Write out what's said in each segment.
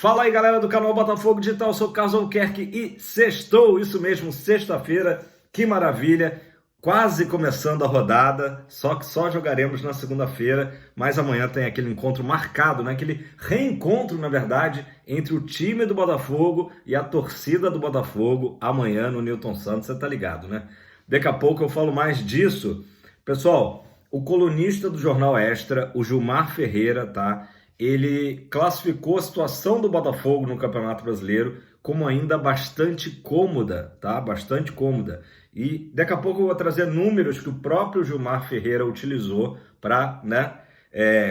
Fala aí, galera do canal Botafogo Digital, eu sou o Carlos Albuquerque e sextou, isso mesmo, sexta-feira, que maravilha, quase começando a rodada, só que só jogaremos na segunda-feira, mas amanhã tem aquele encontro marcado, né? Aquele reencontro, na verdade, entre o time do Botafogo e a torcida do Botafogo, amanhã no Newton Santos, você tá ligado, né? Daqui a pouco eu falo mais disso. Pessoal, o colunista do Jornal Extra, o Gilmar Ferreira, tá? Ele classificou a situação do Botafogo no Campeonato Brasileiro como ainda bastante cômoda, tá? Bastante cômoda. E daqui a pouco eu vou trazer números que o próprio Gilmar Ferreira utilizou para, né,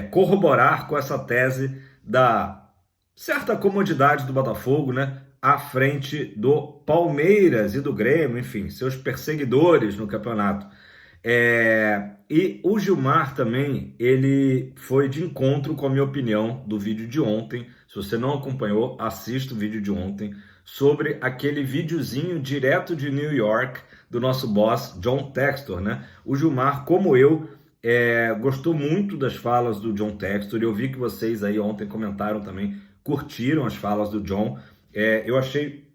corroborar com essa tese da certa comodidade do Botafogo, né, à frente do Palmeiras e do Grêmio, enfim, seus perseguidores no campeonato. E o Gilmar também, ele foi de encontro com a minha opinião do vídeo de ontem. Se você não acompanhou, assista o vídeo de ontem sobre aquele videozinho direto de New York do nosso boss John Textor, né? O Gilmar, como eu, gostou muito das falas do John Textor. Eu vi que vocês aí ontem comentaram também, curtiram as falas do John. Eu achei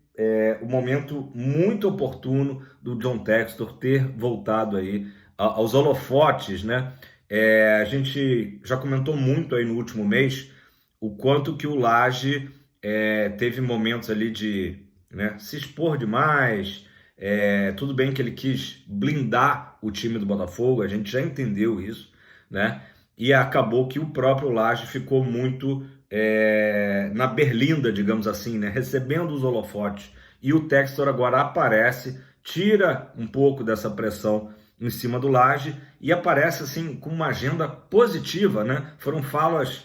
o momento muito oportuno do John Textor ter voltado aí aos holofotes, né? A gente já comentou muito aí no último mês o quanto que o Lage teve momentos ali de, né, se expor demais. Tudo bem que ele quis blindar o time do Botafogo, a gente já entendeu isso, né? E acabou que o próprio Lage ficou muito na berlinda, digamos assim, né? Recebendo os holofotes. E o Textor agora aparece, tira um pouco dessa pressão em cima do Lage e aparece assim com uma agenda positiva, né? Foram falas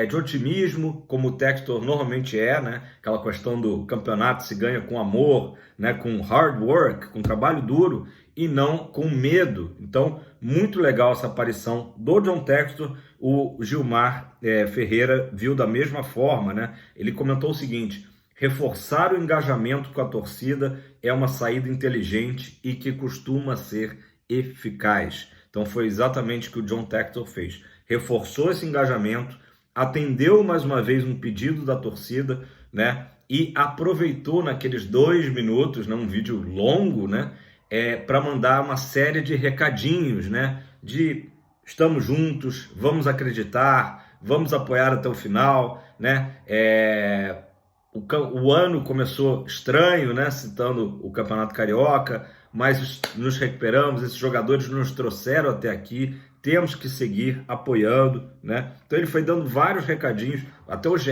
de otimismo, como o Textor normalmente né? Aquela questão do campeonato se ganha com amor, né? Com hard work, com trabalho duro e não com medo. Então, muito legal essa aparição do John Textor. O Gilmar Ferreira viu da mesma forma, né? Ele comentou o seguinte: reforçar o engajamento com a torcida é uma saída inteligente e que costuma ser eficaz. Então foi exatamente o que o John Textor fez. Reforçou esse engajamento, atendeu mais uma vez um pedido da torcida, né? E aproveitou naqueles 2 minutos, né, um vídeo longo, né? Para mandar uma série de recadinhos, né? De estamos juntos, vamos acreditar, vamos apoiar até o final, né? O ano começou estranho, né? Citando o Campeonato Carioca, mas nos recuperamos, esses jogadores nos trouxeram até aqui, temos que seguir apoiando, né? Então ele foi dando vários recadinhos, até o GE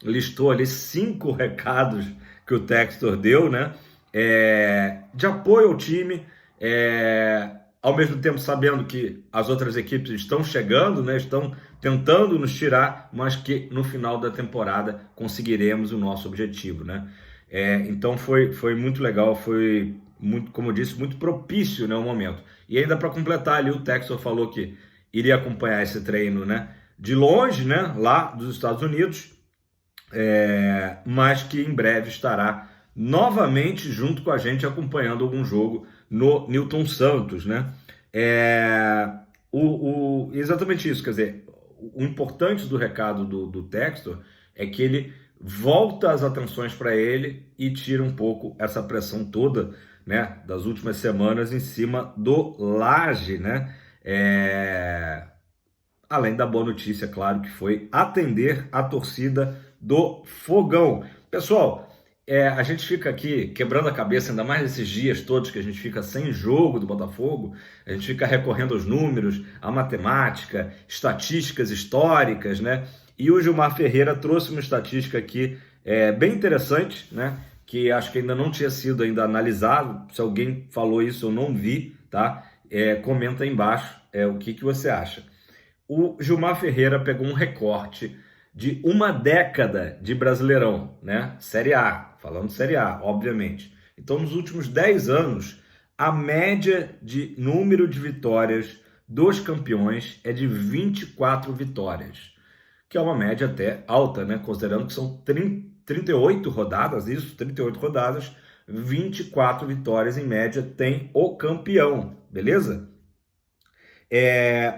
listou ali 5 recados que o Textor deu, né? De apoio ao time, ao mesmo tempo sabendo que as outras equipes estão chegando, né? Estão tentando nos tirar, mas que no final da temporada conseguiremos o nosso objetivo, né? Então foi muito legal, foi muito, como eu disse, muito propício, né, o momento. E ainda para completar ali, o Textor falou que iria acompanhar esse treino, né, de longe, né, lá dos Estados Unidos, mas que em breve estará novamente junto com a gente acompanhando algum jogo no Newton Santos, né? Exatamente isso, quer dizer, o importante do recado do Textor é que ele volta as atenções para ele e tira um pouco essa pressão toda, né, das últimas semanas em cima do Lage, né? Além da boa notícia, claro, que foi atender a torcida do Fogão. Pessoal, a gente fica aqui quebrando a cabeça, ainda mais nesses dias todos que a gente fica sem jogo do Botafogo, a gente fica recorrendo aos números, à matemática, estatísticas históricas, né? E o Gilmar Ferreira trouxe uma estatística aqui bem interessante, né? Que acho que ainda não tinha sido ainda analisado. Se alguém falou isso, eu não vi, tá? Comenta aí embaixo o que você acha. O Gilmar Ferreira pegou um recorte de uma década de Brasileirão, né? Série A, falando Série A, obviamente. Então, nos últimos 10 anos, a média de número de vitórias dos campeões é de 24 vitórias, que é uma média até alta, né? Considerando que são 38 rodadas, 38 rodadas, 24 vitórias em média tem o campeão, beleza?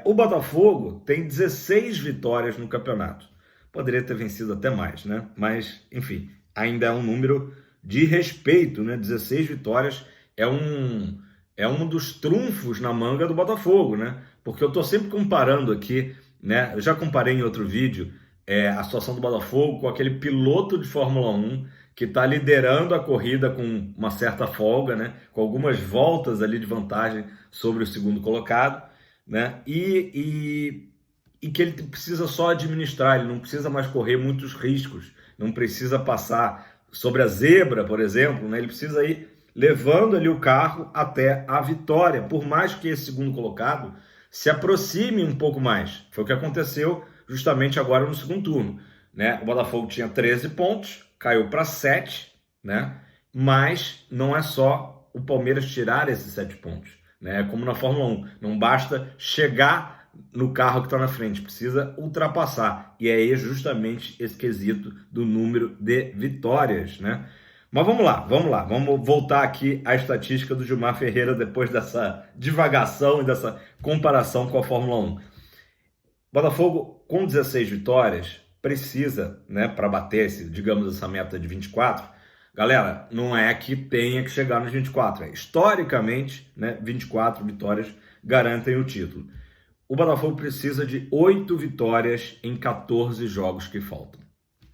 O Botafogo tem 16 vitórias no campeonato. Poderia ter vencido até mais, né? Mas, enfim, ainda é um número de respeito, né? 16 vitórias é um dos trunfos na manga do Botafogo, né? Porque eu estou sempre comparando aqui, né? Eu já comparei em outro vídeo a situação do Botafogo com aquele piloto de Fórmula 1 que está liderando a corrida com uma certa folga, né? Com algumas voltas ali de vantagem sobre o segundo colocado, né? E que ele precisa só administrar, ele não precisa mais correr muitos riscos, não precisa passar sobre a zebra, por exemplo, né? Ele precisa ir levando ali o carro até a vitória, por mais que esse segundo colocado se aproxime um pouco mais. Foi o que aconteceu justamente agora no segundo turno, né? O Botafogo tinha 13 pontos, caiu para 7, né? Mas não é só o Palmeiras tirar esses 7 pontos, né? Como na Fórmula 1, não basta chegar no carro que está na frente, precisa ultrapassar. E é justamente esse quesito do número de vitórias, né? Mas vamos lá, vamos voltar aqui à estatística do Gilmar Ferreira depois dessa divagação e dessa comparação com a Fórmula 1. Botafogo, com 16 vitórias, precisa, né, para bater, digamos, essa meta de 24. Galera, não é que tenha que chegar nos 24, historicamente, né, 24 vitórias garantem o título. O Botafogo precisa de 8 vitórias em 14 jogos que faltam,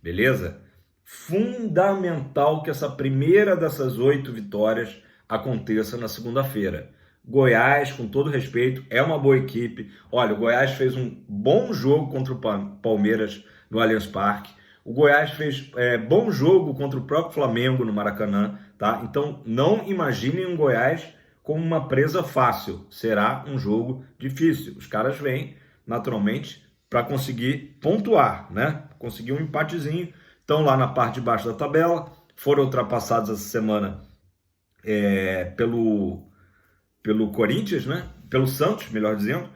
beleza? Fundamental que essa primeira dessas 8 vitórias aconteça na segunda-feira. Goiás, com todo respeito, é uma boa equipe. Olha, o Goiás fez um bom jogo contra o Palmeiras no Allianz Parque. O Goiás fez bom jogo contra o próprio Flamengo no Maracanã, tá? Então, não imaginem um Goiás como uma presa fácil. Será um jogo difícil. Os caras vêm, naturalmente, para conseguir pontuar, né? Conseguir um empatezinho. Estão lá na parte de baixo da tabela. Foram ultrapassados essa semana pelo Corinthians, né? Pelo Santos, melhor dizendo.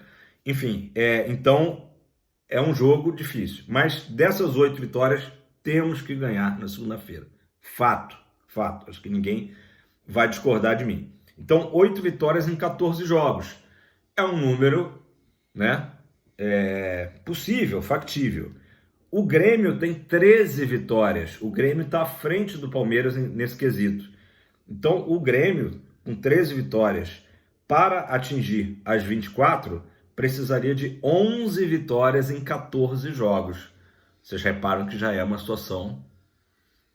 Enfim, então é um jogo difícil. Mas dessas 8 vitórias, temos que ganhar na segunda-feira. Fato. Acho que ninguém vai discordar de mim. Então, 8 vitórias em 14 jogos. É um número, né? Possível, factível. O Grêmio tem 13 vitórias. O Grêmio está à frente do Palmeiras nesse quesito. Então, o Grêmio, com 13 vitórias, para atingir as 24, precisaria de 11 vitórias em 14 jogos. Vocês reparam que já é uma situação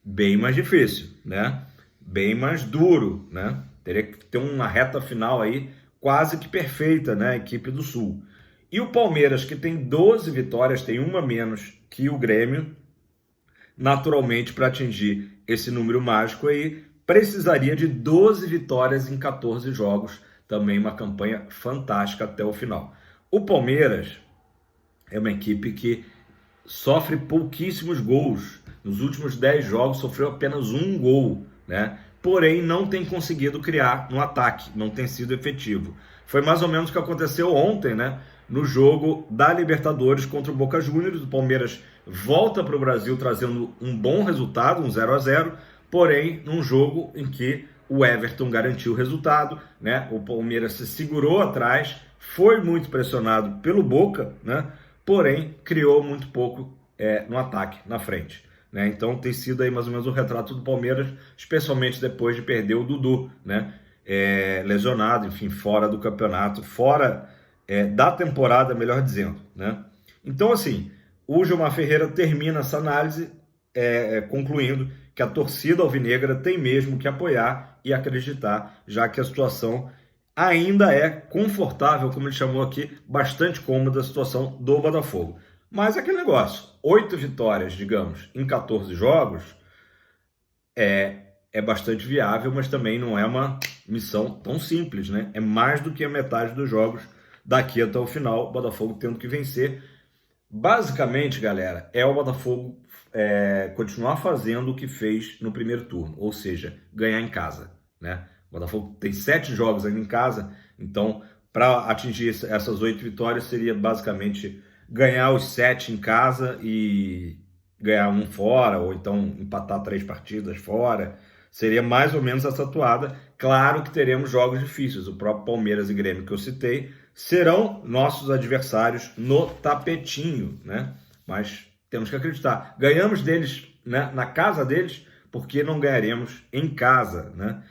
bem mais difícil, né? Bem mais duro, né? Teria que ter uma reta final aí quase que perfeita, né? A equipe do Sul. E o Palmeiras, que tem 12 vitórias, tem uma menos que o Grêmio, naturalmente, para atingir esse número mágico aí, precisaria de 12 vitórias em 14 jogos. Também uma campanha fantástica até o final. O Palmeiras é uma equipe que sofre pouquíssimos gols. Nos últimos 10 jogos sofreu apenas um gol, né? Porém, não tem conseguido criar no ataque, não tem sido efetivo. Foi mais ou menos o que aconteceu ontem, né? No jogo da Libertadores contra o Boca Juniors. O Palmeiras volta para o Brasil trazendo um bom resultado, um 0-0, porém, num jogo em que o Everton garantiu o resultado, né? O Palmeiras se segurou atrás, foi muito pressionado pelo Boca, né? Porém, criou muito pouco no ataque, na frente, né? Então tem sido aí mais ou menos o retrato do Palmeiras, especialmente depois de perder o Dudu, né? Lesionado, enfim, fora do campeonato, fora da temporada, melhor dizendo, né? Então, assim, o Gilmar Ferreira termina essa análise concluindo que a torcida alvinegra tem mesmo que apoiar e acreditar, já que a situação ainda é confortável, como ele chamou aqui, bastante cômoda a situação do Botafogo. Mas aquele negócio, 8 vitórias, digamos, em 14 jogos, é bastante viável, mas também não é uma missão tão simples, né? É mais do que a metade dos jogos daqui até o final, o Botafogo tendo que vencer. Basicamente, galera, é o Botafogo continuar fazendo o que fez no primeiro turno, ou seja, ganhar em casa, né? O Botafogo tem 7 jogos ainda em casa, então para atingir essas 8 vitórias seria basicamente ganhar os 7 em casa e ganhar um fora, ou então empatar 3 partidas fora. Seria mais ou menos essa toada. Claro que teremos jogos difíceis. O próprio Palmeiras e Grêmio que eu citei serão nossos adversários no tapetinho, né? Mas temos que acreditar. Ganhamos deles, né, na casa deles, porque não ganharemos em casa, né?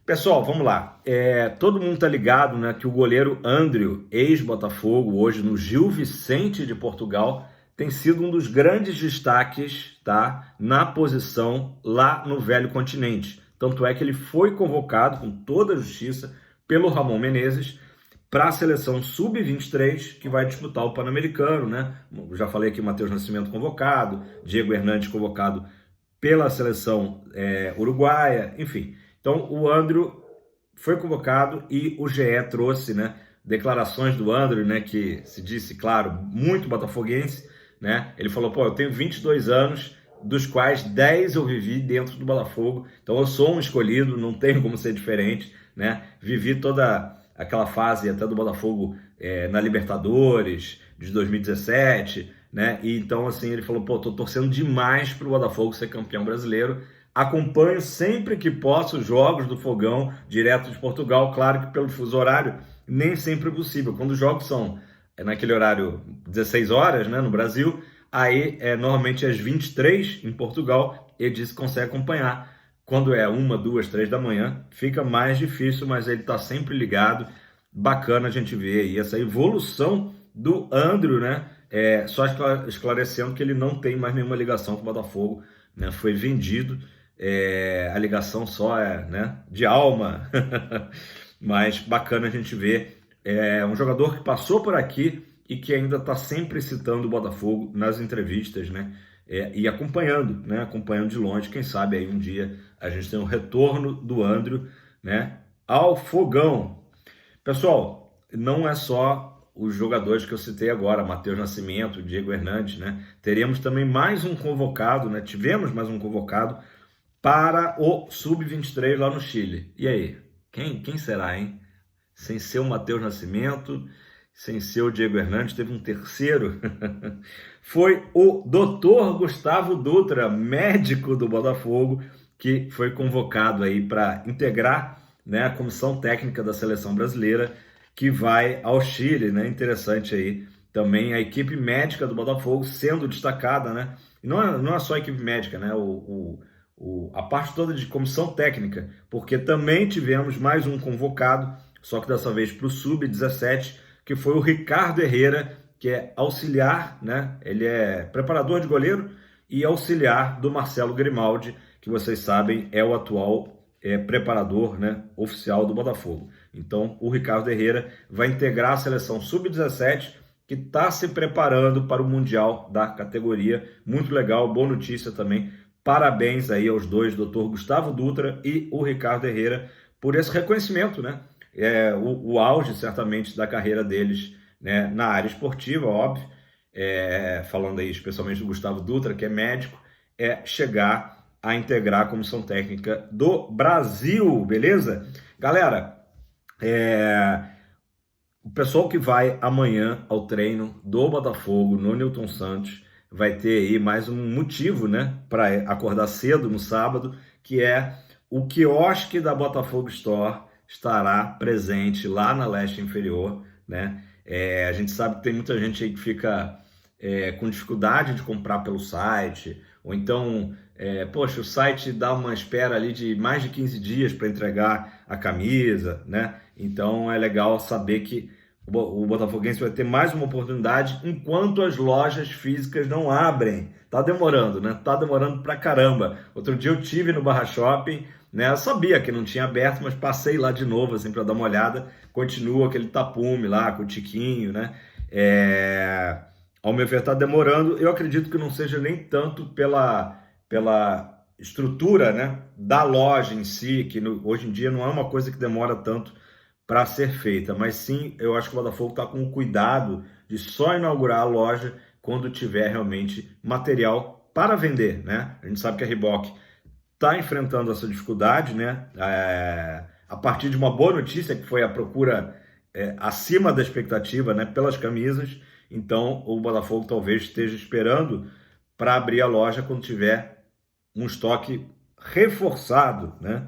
Pessoal, vamos lá. Todo mundo tá ligado, né, que o goleiro André, ex-Botafogo, hoje no Gil Vicente de Portugal, tem sido um dos grandes destaques, tá, na posição lá no Velho Continente. Tanto é que ele foi convocado com toda a justiça pelo Ramon Menezes para a seleção sub-23 que vai disputar o Pan-Americano, né? Já falei aqui, Matheus Nascimento convocado, Diego Hernandes convocado pela seleção uruguaia, enfim. Então o André foi convocado e o GE trouxe, né, declarações do André, né, que se disse, claro, muito botafoguense, né? Ele falou, pô, eu tenho 22 anos, dos quais 10 eu vivi dentro do Botafogo, então eu sou um escolhido, não tenho como ser diferente, né? Vivi toda aquela fase até do Botafogo na Libertadores de 2017, né? E então, assim, ele falou, pô, tô torcendo demais pro Botafogo ser campeão brasileiro, acompanho sempre que posso os jogos do Fogão, direto de Portugal, claro que pelo fuso horário nem sempre é possível, quando os jogos são naquele horário 16 horas, né, no Brasil, aí normalmente às 23 em Portugal, ele disse que consegue acompanhar. Quando é 1, 2, 3 da manhã, fica mais difícil, mas ele está sempre ligado. Bacana a gente ver aí essa evolução do André, né? Só esclarecendo que ele não tem mais nenhuma ligação com o Botafogo, né? Foi vendido, a ligação só né, de alma. Mas bacana a gente ver. Um jogador que passou por aqui e que ainda está sempre citando o Botafogo nas entrevistas, né? E acompanhando, né? Acompanhando de longe, quem sabe aí um dia a gente tem um retorno do André, né, ao Fogão. Pessoal, não é só os jogadores que eu citei agora, Matheus Nascimento, Diego Hernandes, né? Teremos também mais um convocado, né? Tivemos mais um convocado para o Sub-23 lá no Chile. E aí? Quem será, hein? Sem ser o Matheus Nascimento, sem ser o Diego Hernandes, teve um terceiro. Foi o Dr. Gustavo Dutra, médico do Botafogo, que foi convocado aí para integrar, né, a comissão técnica da seleção brasileira, que vai ao Chile, né? Interessante aí também a equipe médica do Botafogo sendo destacada, né? E não é só a equipe médica, né? A parte toda de comissão técnica, porque também tivemos mais um convocado, só que dessa vez para o Sub-17, que foi o Ricardo Herrera, que é auxiliar, né? Ele é preparador de goleiro e auxiliar do Marcelo Grimaldi, que vocês sabem é o atual preparador, né, oficial do Botafogo. Então o Ricardo Herrera vai integrar a seleção Sub-17, que está se preparando para o Mundial da categoria. Muito legal, boa notícia também. Parabéns aí aos dois, Dr. Gustavo Dutra e o Ricardo Herrera, por esse reconhecimento, né? O auge, certamente, da carreira deles, né, na área esportiva, óbvio, falando aí especialmente do Gustavo Dutra, que é médico, chegar a integrar a comissão técnica do Brasil, beleza? Galera, o pessoal que vai amanhã ao treino do Botafogo no Newton Santos vai ter aí mais um motivo, né, para acordar cedo no sábado, que é o quiosque da Botafogo Store estará presente lá na Leste Inferior, né? A gente sabe que tem muita gente aí que fica com dificuldade de comprar pelo site, ou então, poxa, o site dá uma espera ali de mais de 15 dias para entregar a camisa, né? Então é legal saber que o Botafoguense vai ter mais uma oportunidade enquanto as lojas físicas não abrem. Tá demorando, né? Tá demorando pra caramba. Outro dia eu tive no Barra Shopping, né? Eu sabia que não tinha aberto, mas passei lá de novo, assim, para dar uma olhada. Continua aquele tapume lá, com o tiquinho, né? Ao meu ver, tá demorando. Eu acredito que não seja nem tanto pela estrutura, né, da loja em si, que hoje em dia não é uma coisa que demora tanto para ser feita, mas sim, eu acho que o Botafogo está com o cuidado de só inaugurar a loja quando tiver realmente material para vender, né? A gente sabe que a Reebok está enfrentando essa dificuldade, né? A partir de uma boa notícia, que foi a procura acima da expectativa, né, pelas camisas. Então o Botafogo talvez esteja esperando para abrir a loja quando tiver um estoque reforçado, né?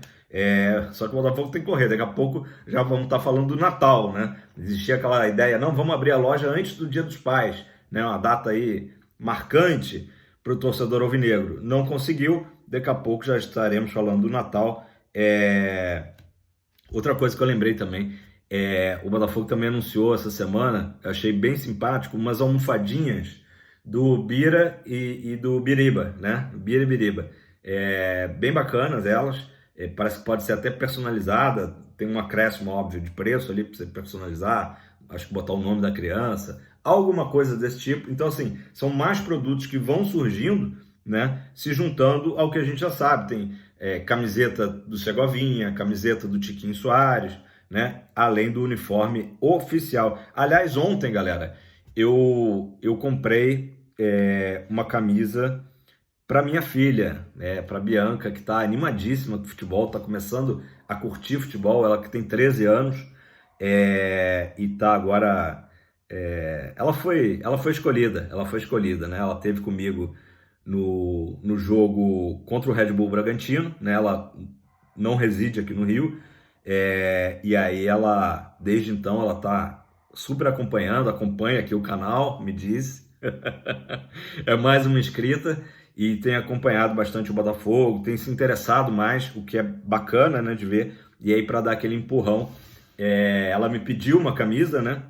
Só que o Botafogo tem que correr, daqui a pouco já vamos estar falando do Natal, né? Existia aquela ideia, não, vamos abrir a loja antes do Dia dos Pais, né? Uma data aí marcante para o torcedor alvinegro. Não conseguiu, daqui a pouco já estaremos falando do Natal. Outra coisa que eu lembrei também, o Botafogo também anunciou essa semana, eu achei bem simpático, umas almofadinhas do Bira e do Biriba, né? Bira e Biriba. Bem bacanas elas, parece que pode ser até personalizada, tem um acréscimo óbvio de preço ali para você personalizar, acho que botar o nome da criança, alguma coisa desse tipo. Então, assim, são mais produtos que vão surgindo, né, se juntando ao que a gente já sabe. Tem camiseta do Segovinha, camiseta do Tiquinho Soares, né, além do uniforme oficial. Aliás, ontem, galera, eu comprei uma camisa para minha filha, para Bianca, que está animadíssima com futebol, está começando a curtir futebol, ela que tem 13 anos, e está agora... ela foi escolhida, né? Ela esteve comigo no jogo contra o Red Bull Bragantino, né? Ela não reside aqui no Rio, e aí ela, desde então, ela está super acompanha aqui o canal, me disse, é mais uma inscrita, e tem acompanhado bastante o Botafogo, tem se interessado mais, o que é bacana, né, de ver, e aí para dar aquele empurrão, ela me pediu uma camisa, né?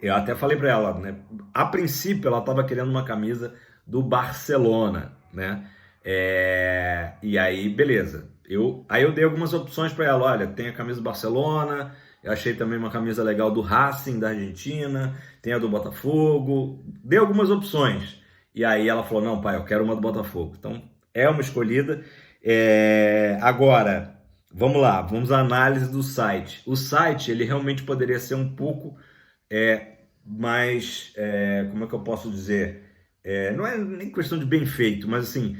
Eu até falei para ela, né? A princípio ela estava querendo uma camisa do Barcelona, né? E aí, beleza. Aí eu dei algumas opções para ela. Olha, tem a camisa do Barcelona, eu achei também uma camisa legal do Racing, da Argentina, tem a do Botafogo. Dei algumas opções. E aí ela falou, não, pai, eu quero uma do Botafogo. Então, é uma escolhida. Agora, vamos lá, vamos à análise do site. O site, ele realmente poderia ser um pouco... mas, como é que eu posso dizer? Não é nem questão de bem feito, mas assim,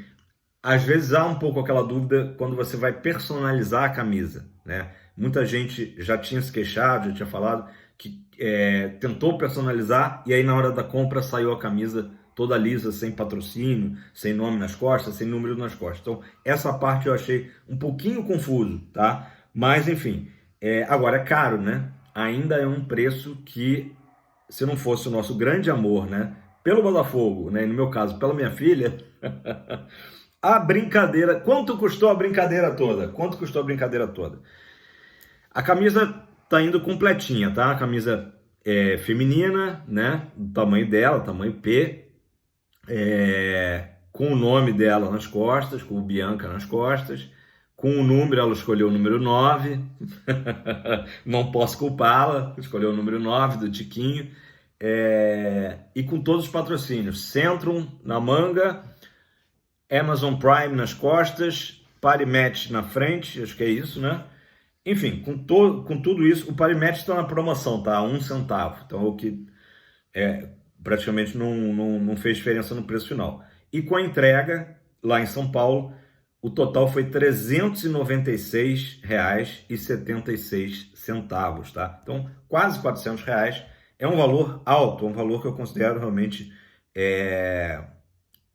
às vezes há um pouco aquela dúvida quando você vai personalizar a camisa, né? Muita gente já tinha se queixado, já tinha falado que tentou personalizar e aí na hora da compra saiu a camisa toda lisa, sem patrocínio, sem nome nas costas, sem número nas costas. Então, essa parte eu achei um pouquinho confuso, tá? Mas, enfim, agora é caro, né? Ainda é um preço que, se não fosse o nosso grande amor, né, pelo Botafogo, né, e no meu caso, pela minha filha, a brincadeira... Quanto custou a brincadeira toda? Quanto custou a brincadeira toda? A camisa tá indo completinha, tá? A camisa feminina, né, do tamanho dela, tamanho P, com o nome dela nas costas, com o Bianca nas costas, com o número, ela escolheu o número 9, não posso culpá-la, escolheu o número 9 do Tiquinho, e com todos os patrocínios, Centrum na manga, Amazon Prime nas costas, Parimatch na frente, acho que é isso, né? Enfim, com tudo isso, o Parimatch está na promoção, tá? 1 centavo, então o que praticamente não fez diferença no preço final. E com a entrega, lá em São Paulo, o total foi R$ 396,76, tá? Então, quase R$ 400. É um valor alto, um valor que eu considero realmente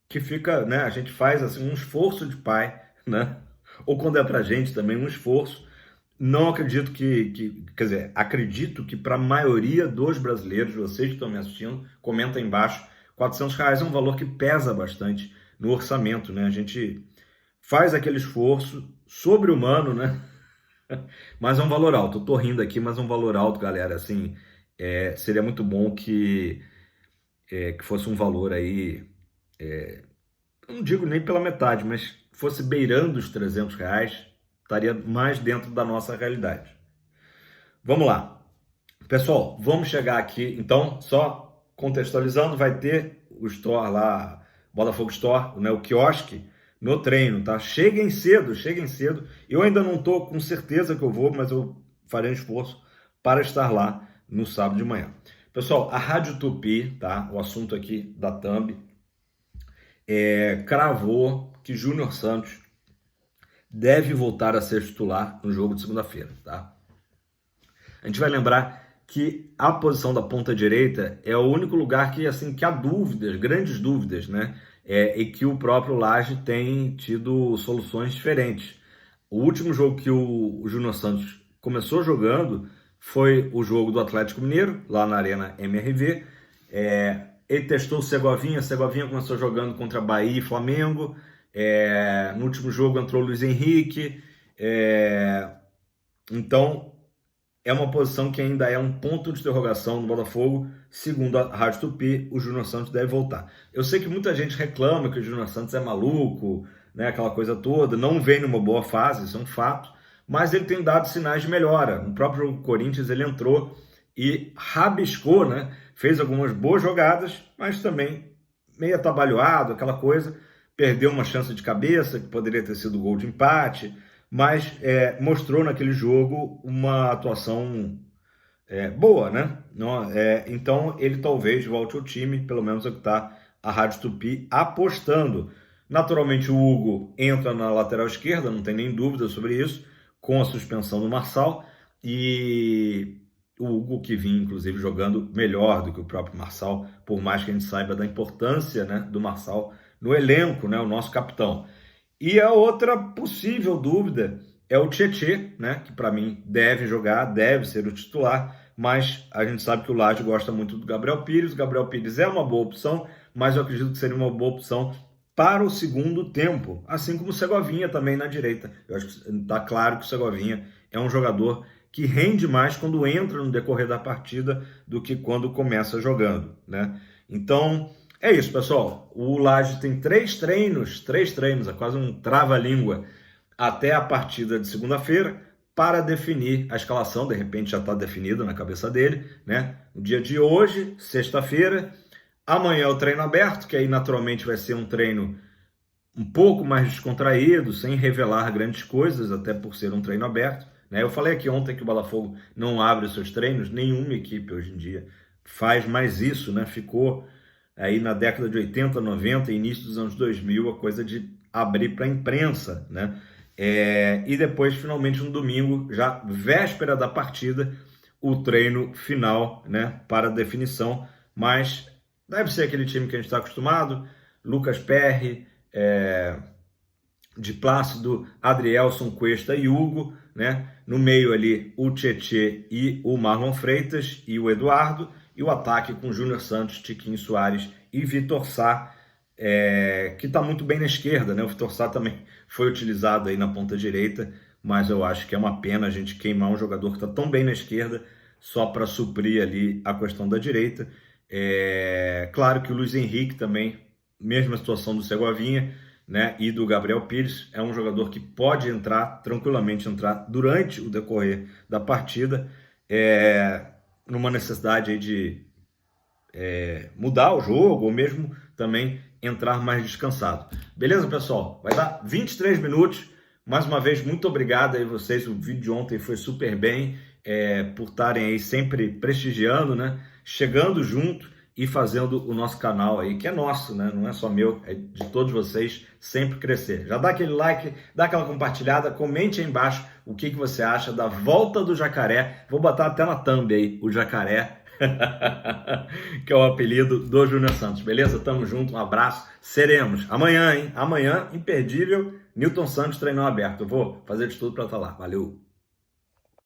que fica, né? A gente faz assim um esforço de pai, né? Ou quando é pra gente também um esforço. Não acredito quer dizer, acredito que para a maioria dos brasileiros, vocês que estão me assistindo, comenta aí embaixo, R$ 400 é um valor que pesa bastante no orçamento, né? A gente faz aquele esforço sobre-humano, né? Mas é um valor alto. Eu tô rindo aqui, mas é um valor alto, galera. Assim, seria muito bom que fosse um valor aí, eu não digo nem pela metade, mas fosse beirando os R$ 300, estaria mais dentro da nossa realidade. Vamos lá. Pessoal, vamos chegar aqui, então, só contextualizando, vai ter o store lá, Botafogo Store, né, o quiosque, no treino, tá? Cheguem cedo, cheguem cedo. Eu ainda não estou com certeza que eu vou, mas eu farei um esforço para estar lá no sábado de manhã. Pessoal, a Rádio Tupi, tá? O assunto aqui da thumb, cravou que Júnior Santos deve voltar a ser titular no jogo de segunda-feira, tá? A gente vai lembrar que a posição da ponta direita é o único lugar que, assim, que há dúvidas, grandes dúvidas, né? E que o próprio Lage tem tido soluções diferentes. O último jogo que o Júnior Santos começou jogando foi o jogo do Atlético Mineiro, lá na Arena MRV. ele testou o Segovinha começou jogando contra Bahia e Flamengo, no último jogo entrou o Luiz Henrique, então é uma posição que ainda é um ponto de interrogação no Botafogo. Segundo a Rádio Tupi, o Júnior Santos deve voltar. Eu sei que muita gente reclama que o Júnior Santos é maluco, né, aquela coisa toda, não vem numa boa fase, isso é um fato, mas ele tem dado sinais de melhora. No próprio jogo do Corinthians ele entrou e rabiscou, né, fez algumas boas jogadas, mas também meio atabalhoado, aquela coisa, perdeu uma chance de cabeça, que poderia ter sido gol de empate, mas mostrou naquele jogo uma atuação boa, né? Então ele talvez volte ao time, pelo menos é o que está a Rádio Tupi apostando. Naturalmente o Hugo entra na lateral esquerda, não tem nem dúvida sobre isso, com a suspensão do Marçal, e o Hugo que vinha inclusive jogando melhor do que o próprio Marçal, por mais que a gente saiba da importância, né, do Marçal no elenco, né, o nosso capitão. E a outra possível dúvida é o Tietê, né, que para mim deve jogar, deve ser o titular, mas a gente sabe que o Lage gosta muito do Gabriel Pires. O Gabriel Pires é uma boa opção, mas eu acredito que seria uma boa opção para o segundo tempo, assim como o Segovinha também na direita. Eu acho que está claro que o Segovinha é um jogador que rende mais quando entra no decorrer da partida do que quando começa jogando, né? Então, é isso, pessoal. O Lage tem três treinos, é quase um trava-língua, até a partida de segunda-feira, para definir a escalação. De repente já está definida na cabeça dele, né? No dia de hoje, sexta-feira, amanhã é o treino aberto, que aí naturalmente vai ser um treino um pouco mais descontraído, sem revelar grandes coisas, até por ser um treino aberto, né? Eu falei aqui ontem que o Botafogo não abre os seus treinos, nenhuma equipe hoje em dia faz mais isso, né? Ficou aí na década de 80, 90, início dos anos 2000, a coisa de abrir para a imprensa, né? E depois, finalmente, no domingo, já véspera da partida, o treino final, né, para definição, mas deve ser aquele time que a gente está acostumado: Lucas Perry, de Plácido, Adrielson, Cuesta e Hugo, né? No meio ali o Tietê e o Marlon Freitas e o Eduardo, e o ataque com Júnior Santos, Tiquinho Soares e Vitor Sá, que está muito bem na esquerda, né? O Vitor Sá também foi utilizado aí na ponta direita, mas eu acho que é uma pena a gente queimar um jogador que está tão bem na esquerda só para suprir ali a questão da direita. Claro que o Luiz Henrique também, mesma situação do Segovinha, né, e do Gabriel Pires, é um jogador que pode tranquilamente entrar durante o decorrer da partida, numa necessidade aí de mudar o jogo, ou mesmo também entrar mais descansado. Beleza, pessoal? Vai dar 23 minutos. Mais uma vez, muito obrigado aí vocês. O vídeo de ontem foi super bem, por estarem aí sempre prestigiando, né? Chegando junto e fazendo o nosso canal aí, que é nosso, né? Não é só meu, é de todos vocês, sempre crescer. Já dá aquele like, dá aquela compartilhada, comente aí embaixo o que você acha da volta do Jacaré. Vou botar até na thumb aí, o Jacaré, que é o apelido do Júnior Santos, beleza? Tamo junto, um abraço, seremos amanhã, hein? Amanhã, imperdível, Newton Santos treinão aberto. Eu vou fazer de tudo para estar lá. Valeu!